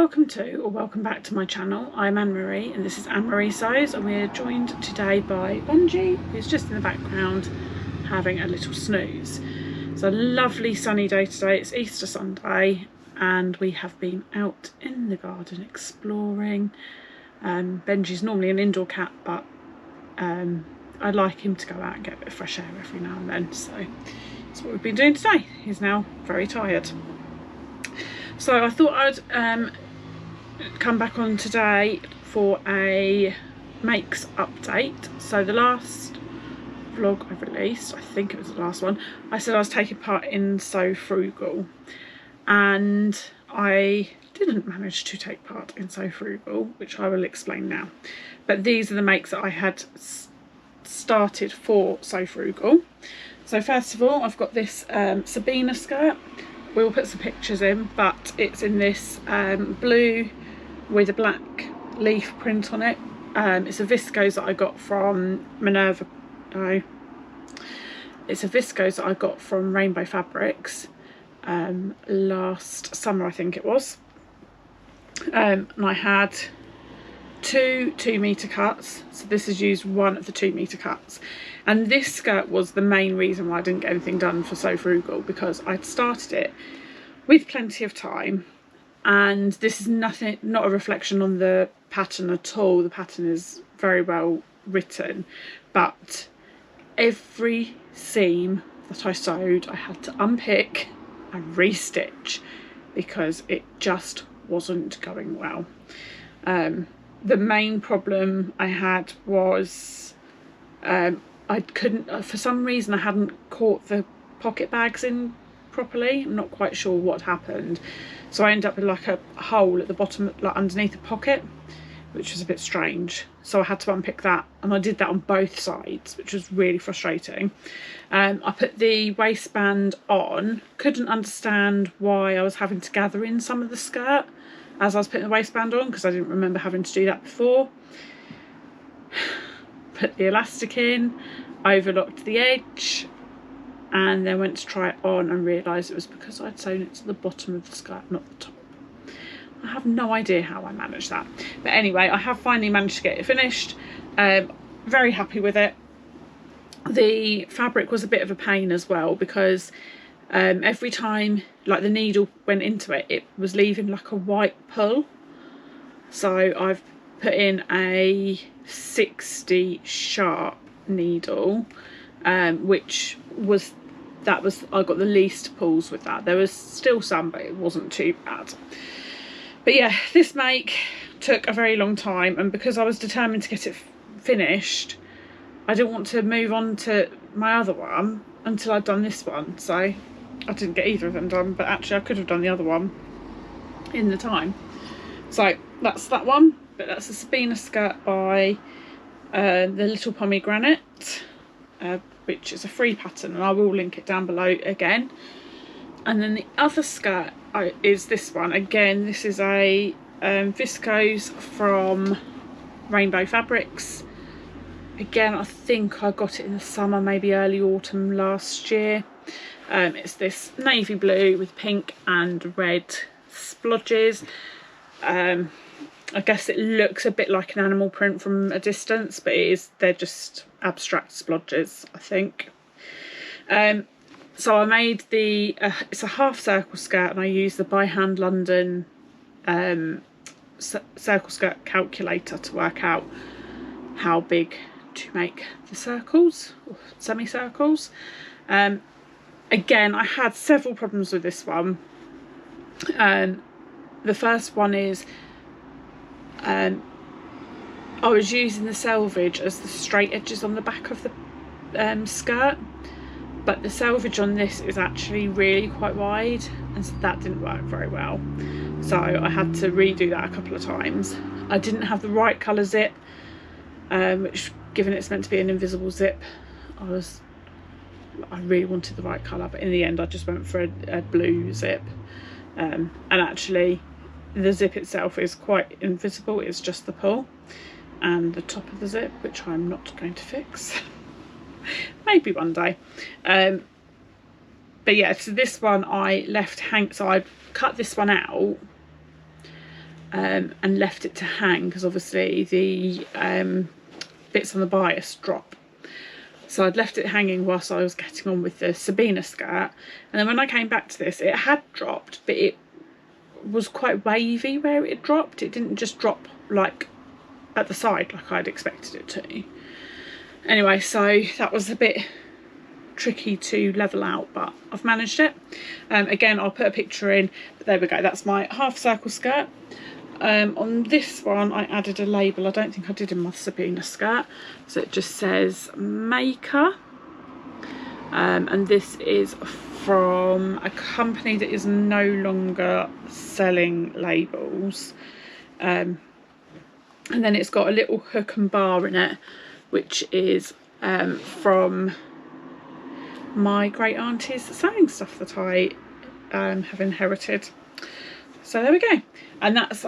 Welcome to or welcome back to my channel. I'm Anne-Marie and this is Anne-Marie Sews, and we're joined today by Benji, who's just in the background having a little snooze. It's a lovely sunny day today. It's Easter Sunday and we have been out in the garden exploring. Benji's normally an indoor cat, but I like him to go out and get a bit of fresh air every now and then, so that's what we've been doing today. He's now very tired. So I thought I'd come back on today for a makes update. So the last vlog I released, I think it was the last one, I said I was taking part in Sew Frugal, and I didn't manage to take part in Sew Frugal, which I will explain now. But these are the makes that I had started for Sew Frugal. So first of all, I've got this Sabina skirt. We'll put some pictures in, but it's in this blue with a black leaf print on it. It's a viscose that I got from Minerva. No, it's a viscose that I got from Rainbow Fabrics last summer, I think it was. And I had two 2-metre cuts, so this has used one of the 2-metre cuts. And this skirt was the main reason why I didn't get anything done for Sew Frugal, because I'd started it with plenty of time, and this is not a reflection on the pattern at all. The pattern is very well written, but every seam that I sewed I had to unpick and restitch because it just wasn't going well. The main problem I had was I couldn't, for some reason I hadn't caught the pocket bags in properly. I'm not quite sure what happened, so I ended up with like a hole at the bottom, like underneath the pocket, which was a bit strange. So I had to unpick that, and I did that on both sides, which was really frustrating. I put the waistband on, couldn't understand why I was having to gather in some of the skirt as I was putting the waistband on, because I didn't remember having to do that before. Put the elastic in, overlocked the edge, and then went to try it on and realised it was because I'd sewn it to the bottom of the skirt, not the top. I have no idea how I managed that, but anyway, I have finally managed to get it finished. Very happy with it. The fabric was a bit of a pain as well, because every time like the needle went into it, it was leaving like a white pull. So I've put in a 60 sharp needle, which was I got the least pulls with that. There was still some, but it wasn't too bad. But yeah, this make took a very long time, and because I was determined to get it finished, I didn't want to move on to my other one until I'd done this one. So I didn't get either of them done, but actually I could have done the other one in the time. So that's that one. But that's a Sabina skirt by the Little Pomegranate, which is a free pattern, and I will link it down below again. And then the other skirt is this one. Again, this is a viscose from Rainbow Fabrics. Again, I think I got it in the summer, maybe early autumn last year. It's this navy blue with pink and red splodges. I guess it looks a bit like an animal print from a distance, but they're just abstract splodges, I think. So I made it's a half circle skirt, and I used the By Hand London circle skirt calculator to work out how big to make the circles, or semicircles. Again, I had several problems with this one. The first one is I was using the selvage as the straight edges on the back of the skirt, but the selvage on this is actually really quite wide, and so that didn't work very well. So I had to redo that a couple of times. I didn't have the right colour zip, which, given it's meant to be an invisible zip, I really wanted the right colour, but in the end I just went for a blue zip. And actually the zip itself is quite invisible, it's just the pull and the top of the zip, which I'm not going to fix. Maybe one day. But yeah, so this one I left hang, so I cut this one out and left it to hang because obviously the bits on the bias drop. So I'd left it hanging whilst I was getting on with the Sabina skirt, and then when I came back to this, it had dropped, but it was quite wavy where it dropped. It didn't just drop like at the side like I'd expected it to. Anyway, so that was a bit tricky to level out, but I've managed it. Again, I'll put a picture in, but there we go, that's my half circle skirt. On this one I added a label. I don't think I did in my Sabina skirt, so it just says maker, and this is from a company that is no longer selling labels, and then it's got a little hook and bar in it, which is from my great auntie's sewing stuff that I have inherited. So there we go, and that's,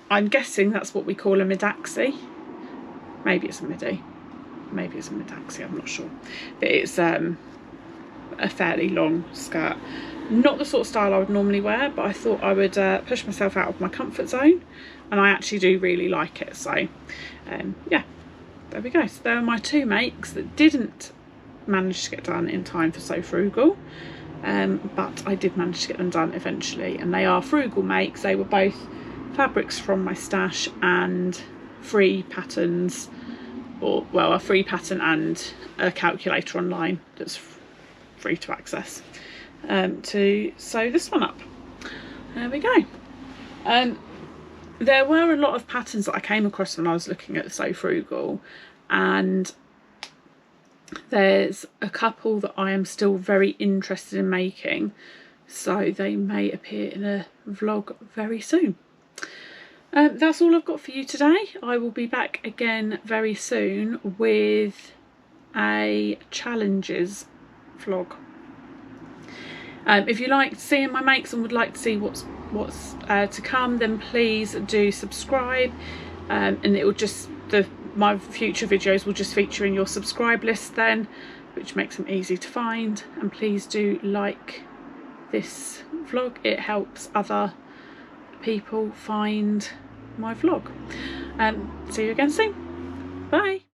I'm guessing that's what we call a mid-axi. Maybe it's a midi, maybe it's a mid-axi, I'm not sure, but it's a fairly long skirt. Not the sort of style I would normally wear, but I thought I would push myself out of my comfort zone, and I actually do really like it. So yeah, there we go. So there are my two makes that didn't manage to get done in time for Sew Frugal, but I did manage to get them done eventually, and they are frugal makes. They were both fabrics from my stash and free patterns, or well, a free pattern and a calculator online that's free to access to sew this one up. There we go. There were a lot of patterns that I came across when I was looking at the Sew Frugal, and there's a couple that I am still very interested in making, so they may appear in a vlog very soon. That's all I've got for you today. I will be back again very soon with a challenges vlog. If you liked seeing my makes and would like to see what's to come, then please do subscribe, and it will just, my future videos will just feature in your subscribe list then, which makes them easy to find. And please do like this vlog, it helps other people find my vlog. See you again soon. Bye.